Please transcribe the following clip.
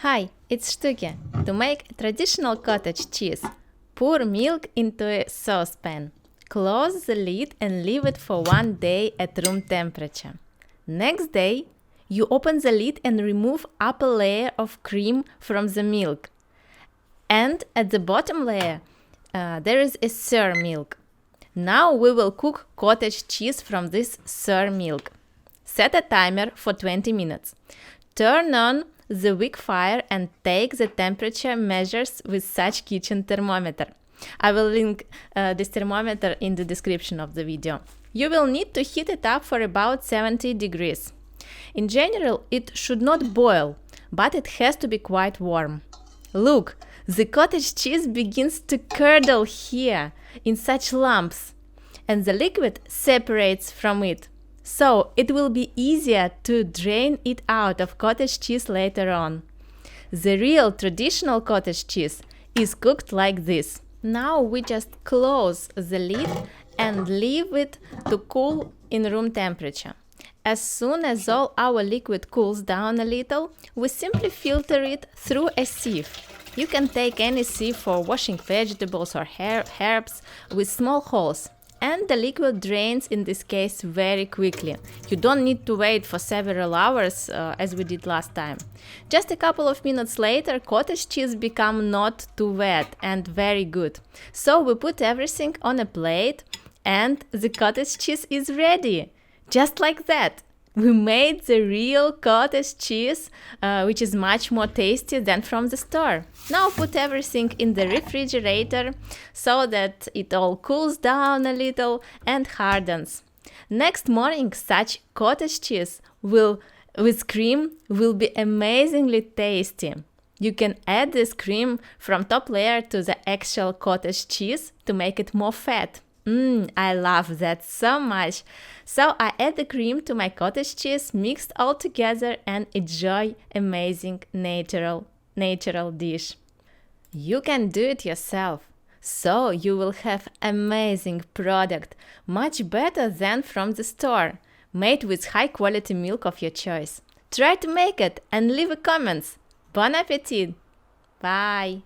Hi, it's Shtuky. To make traditional cottage cheese, pour milk into a saucepan. Close the lid and leave it for 1 day at room temperature. Next day, you open the lid and remove upper layer of cream from the milk. And at the bottom layer, there is a sour milk. Now we will cook cottage cheese from this sour milk. Set a timer for 20 minutes. Turn on the wick fire and take the temperature measures with such kitchen thermometer. I will link this thermometer in the description of the video. You will need to heat it up for about 70 degrees. In general, it should not boil, but it has to be quite warm. Look, the cottage cheese begins to curdle here in such lumps, and the liquid separates from it. So it will be easier to drain it out of cottage cheese later on. The real traditional cottage cheese is cooked like this. Now we just close the lid and leave it to cool in room temperature. As soon as all our liquid cools down a little, we simply filter it through a sieve. You can take any sieve for washing vegetables or herbs with small holes. And the liquid drains in this case very quickly. You don't need to wait for several hours as we did last time. Just a couple of minutes later, cottage cheese become not too wet and very good. So we put everything on a plate and the cottage cheese is ready. Just like that. We made the real cottage cheese, which is much more tasty than from the store. Now put everything in the refrigerator so that it all cools down a little and hardens. Next morning, such cottage cheese with cream will be amazingly tasty. You can add this cream from top layer to the actual cottage cheese to make it more fat. I love that so much. So I add the cream to my cottage cheese, mixed all together and enjoy amazing natural dish. You can do it yourself. So you will have amazing product, much better than from the store, made with high quality milk of your choice. Try to make it and leave a comment. Bon appetit! Bye!